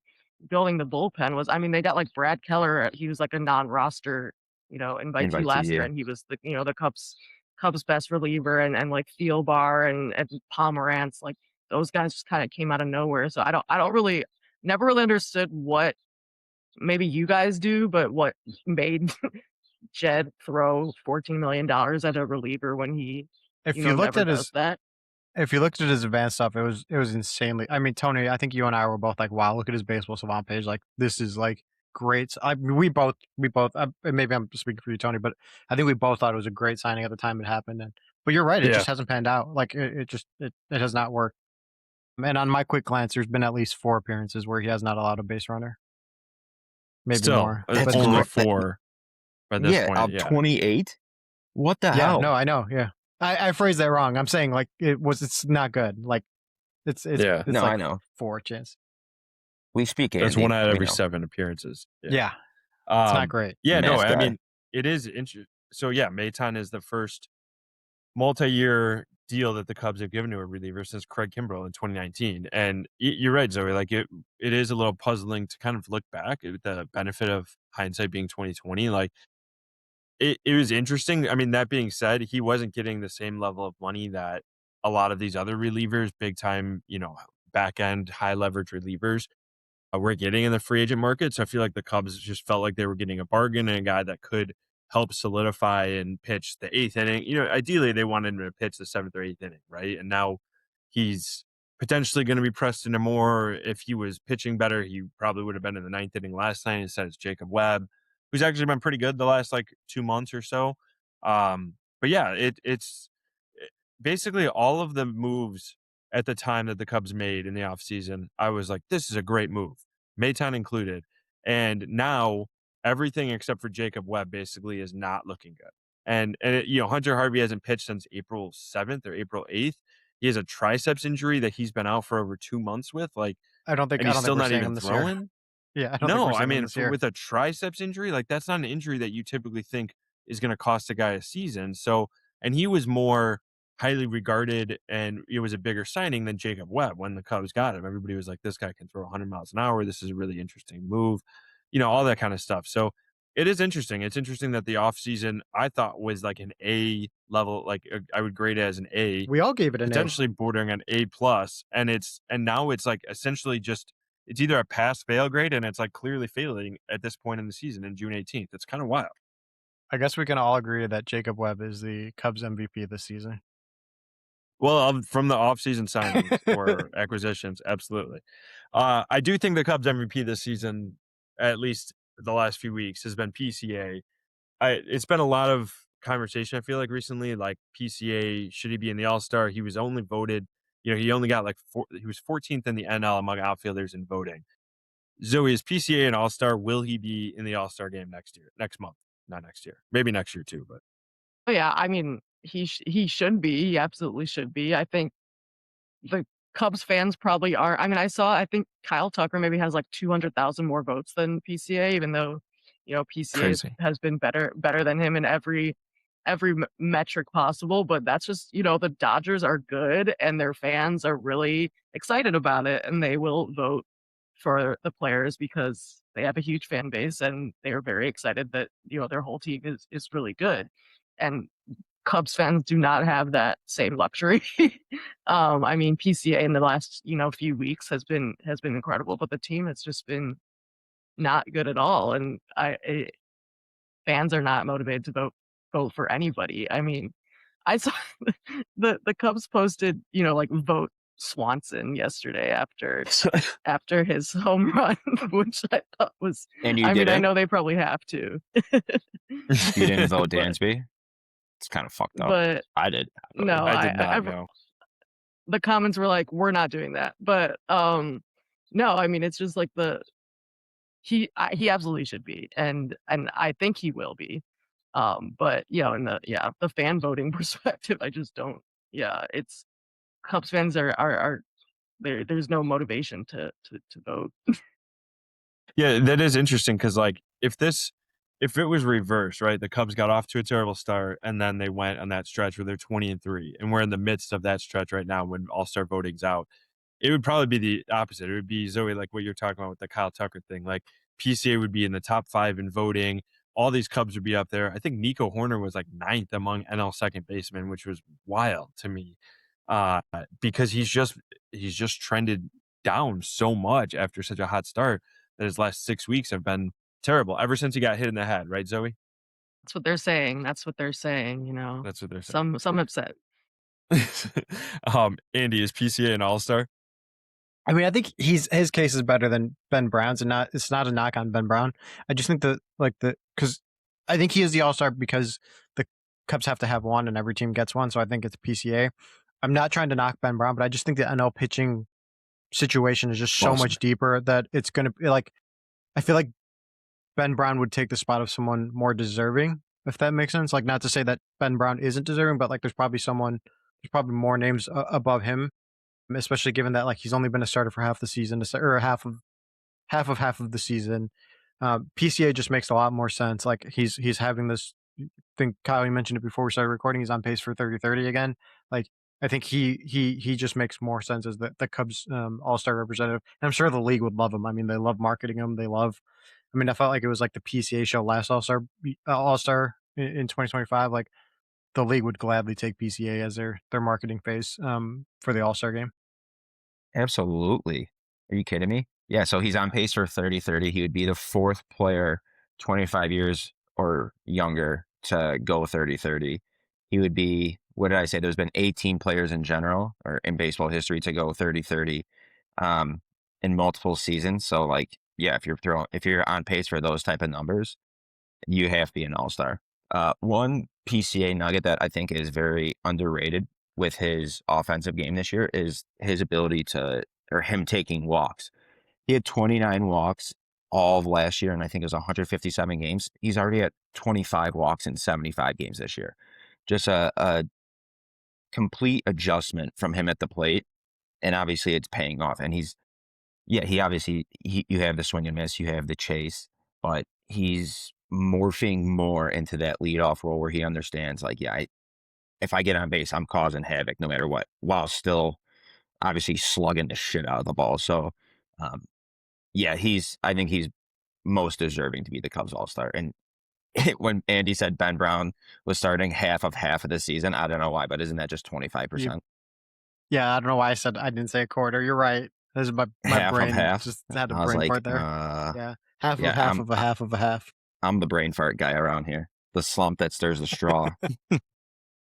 building the bullpen was, I mean, they got like Brad Keller, he was like a non-roster, invitee last year, Yeah. and he was the Cubs best reliever, and like Thielbar and Pomerantz, like those guys just kind of came out of nowhere. So never really understood what, maybe you guys do, but what made Jed throw $14 million at a reliever when he If you looked never at does his that. If you looked at his advanced stuff, it was insanely. I mean, Tony, I think you and I were both like, "Wow, look at his baseball savant page! Like, this is like great." We both. Maybe I'm speaking for you, Tony, but I think we both thought it was a great signing at the time it happened. But you're right; it just hasn't panned out. Like, it has not worked. And on my quick glance, there's been at least 4 appearances where he has not allowed a base runner. Maybe Still, more. That's only great. 4 at this point. 28. What the Yeah, hell? no, I know. Yeah, I phrased that wrong. I'm saying like it's not good. Like it's Yeah. no, I like know. 4 chance. We speak That's Andy. 1 out of every know. 7 appearances. Yeah, it's not great. Yeah, no, Mass I guy. mean, it is interesting. So yeah, Mayton is the first multi-year deal that the Cubs have given to a reliever since Craig Kimbrell in 2019. And you're right, Zoe. Like it is a little puzzling to kind of look back with the benefit of hindsight being 2020. Like it was interesting. I mean, that being said, he wasn't getting the same level of money that a lot of these other relievers, big time, back end, high leverage relievers, were getting in the free agent market. So I feel like the Cubs just felt like they were getting a bargain and a guy that could help solidify and pitch the 8th inning. Ideally they wanted him to pitch the 7th or 8th inning, right? And now he's potentially going to be pressed into more. If he was pitching better, he probably would have been in the 9th inning last night. Instead, it's Jacob Webb, who's actually been pretty good the last 2 months or so. But yeah, it's basically all of the moves at the time that the Cubs made in the offseason. I was like, this is a great move, Mayton included. And now everything except for Jacob Webb basically is not looking good. And Hunter Harvey hasn't pitched since April 7th or April 8th. He has a triceps injury that he's been out for over 2 months with. I don't think and he's still we're not seeing even him this year. throwing. Yeah, I don't think we're seeing him this year. With a triceps injury, that's not an injury that you typically think is going to cost a guy a season. So, and he was more highly regarded, and it was a bigger signing than Jacob Webb when the Cubs got him. Everybody was like, this guy can throw 100 miles an hour. This is a really interesting move, all that kind of stuff. So it is interesting. It's interesting that the offseason I thought was like an A level, I would grade it as an A. We all gave it an potentially bordering on A+, and now it's like essentially just, it's either a pass-fail grade, and it's like clearly failing at this point in the season in June 18th. It's kind of wild. I guess we can all agree that Jacob Webb is the Cubs MVP this season. Well, from the offseason signings or acquisitions, absolutely. I do think the Cubs MVP this season, at least the last few weeks, has been PCA. It's been a lot of conversation, I feel like, recently, like PCA, should he be in the All-Star? He was only voted, he only got he was 14th in the NL among outfielders in voting. Zoe, is PCA an All-Star? Will he be in the All-Star game next month? Not next year. Maybe next year too, but. Oh yeah, I mean, he should be. He absolutely should be. I think the Cubs fans probably are. I mean, I think Kyle Tucker maybe has like 200,000 more votes than PCA, even though, PCA has been better than him in every metric possible. But that's just, the Dodgers are good and their fans are really excited about it, and they will vote for the players because they have a huge fan base and they are very excited that, their whole team is really good. And Cubs fans do not have that same luxury. I mean, PCA in the last, few weeks has been incredible, but the team has just been not good at all. And fans are not motivated to vote for anybody. I mean, I saw the Cubs posted, like vote Swanson yesterday after his home run, which I thought was. And you I mean, didn't? I know they probably have to. You didn't vote Dansby? It's kind of fucked up. But I did. no, I did not know. The comments were like, "We're not doing that." But no, I mean, it's just like he absolutely should be, and I think he will be. But in the fan voting perspective, I just don't. Yeah, it's Cubs fans are there's no motivation to vote. Yeah, that is interesting because like if it was reversed, right? The Cubs got off to a terrible start and then they went on that stretch where they're 20-3, and we're in the midst of that stretch right now when All-Star voting's out. It would probably be the opposite. It would be, Zoe, like what you're talking about with the Kyle Tucker thing. Like PCA would be in the top 5 in voting. All these Cubs would be up there. I think Nico Horner was like 9th among NL second basemen, which was wild to me. Because he's just trended down so much after such a hot start that his last 6 weeks have been terrible ever since he got hit in the head, right, Zoe? That's what they're saying. That's what they're saying. That's what they're saying. Some upset. Andy, is PCA an All-Star? I mean, I think his case is better than Ben Brown's, and it's not a knock on Ben Brown. I just think because I think he is the All-Star because the Cubs have to have one and every team gets one, so I think it's PCA. I'm not trying to knock Ben Brown, but I just think the NL pitching situation is just so much deeper that it's going to be like, I feel like Ben Brown would take the spot of someone more deserving, if that makes sense. Like, not to say that Ben Brown isn't deserving, but like there's probably more names above him, especially given that like he's only been a starter for half the season, or half of the season. PCA just makes a lot more sense. Like he's having this. I think Kyle, you mentioned it before we started recording. He's on pace for 30-30 again. Like I think he just makes more sense as the Cubs All-Star representative. And I'm sure the league would love him. I mean, they love marketing him. I felt like it was like the PCA show last All-Star in 2025. Like the league would gladly take PCA as their marketing face for the All-Star game. Absolutely. Are you kidding me? Yeah, so he's on pace for 30-30. He would be the 4th player 25 years or younger to go 30-30. He would be, what did I say? There's been 18 players in general or in baseball history to go 30-30 in multiple seasons. So like, yeah, if you're on pace for those type of numbers, you have to be an All-Star. One PCA nugget that I think is very underrated with his offensive game this year is his ability him taking walks. He had 29 walks all of last year, and I think it was 157 games. He's already at 25 walks in 75 games this year. Just a complete adjustment from him at the plate, and obviously it's paying off. And you have the swing and miss, you have the chase, but he's morphing more into that leadoff role where he understands, like, yeah, if I get on base, I'm causing havoc no matter what, while still obviously slugging the shit out of the ball. So, I think he's most deserving to be the Cubs All-Star. And when Andy said Ben Brown was starting half of the season, I don't know why, but isn't that just 25%? Yeah, I don't know why I didn't say a quarter. You're right. This is my brain just had a brain fart there. Yeah, half of a half. I'm the brain fart guy around here. The slump that stirs the straw.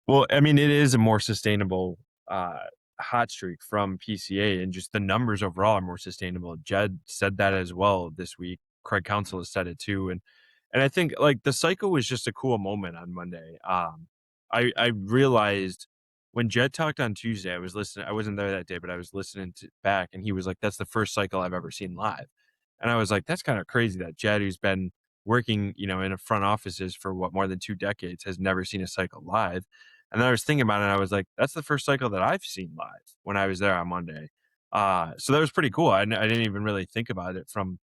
Well, I mean, it is a more sustainable hot streak from PCA, and just the numbers overall are more sustainable. Jed said that as well this week. Craig Counsell has said it too, and I think like the cycle was just a cool moment on Monday. I realized when Jed talked on Tuesday, I was listening. I wasn't there that day, but I was listening back, and he was like, "That's the first cycle I've ever seen live," and I was like, "That's kind of crazy that Jed, who's been working, in a front offices for more than 2 decades, has never seen a cycle live." And then I was thinking about it, and I was like, that's the first cycle that I've seen live when I was there on Monday. So that was pretty cool. I didn't even really think about it from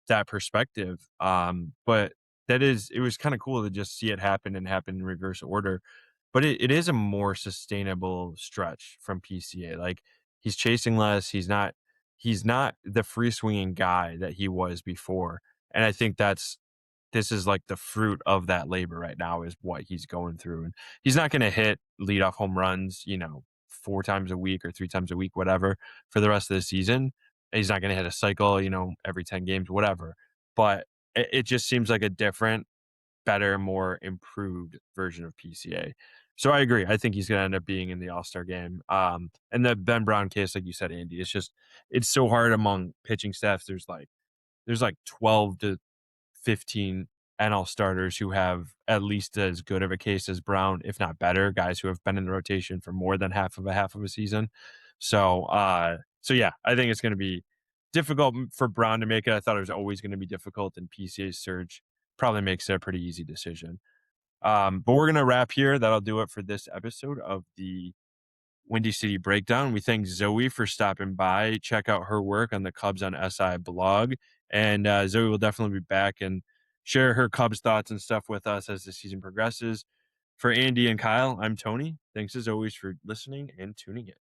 that perspective. But it was kind of cool to just see it happen and happen in reverse order. But it is a more sustainable stretch from PCA. Like, he's chasing less. He's not the free swinging guy that he was before. And I think this is like the fruit of that labor right now is what he's going through. And he's not going to hit leadoff home runs, 4 times a week or 3 times a week, whatever, for the rest of the season. He's not going to hit a cycle, every 10 games, whatever. But it just seems like a different, better, more improved version of PCA. So I agree. I think he's going to end up being in the All-Star game. And the Ben Brown case, like you said, Andy, it's so hard among pitching staffs. There's like 12 to 15 NL starters who have at least as good of a case as Brown, if not better, guys who have been in the rotation for more than half of a season. So yeah, I think it's going to be difficult for Brown to make it. I thought it was always going to be difficult, and PCA's surge probably makes it a pretty easy decision. But we're going to wrap here. That'll do it for this episode of the Windy City Breakdown. We thank Zoe for stopping by. Check out her work on the Cubs on SI blog. And Zoe will definitely be back and share her Cubs thoughts and stuff with us as the season progresses. For Andy and Kyle, I'm Tony. Thanks as always for listening and tuning in.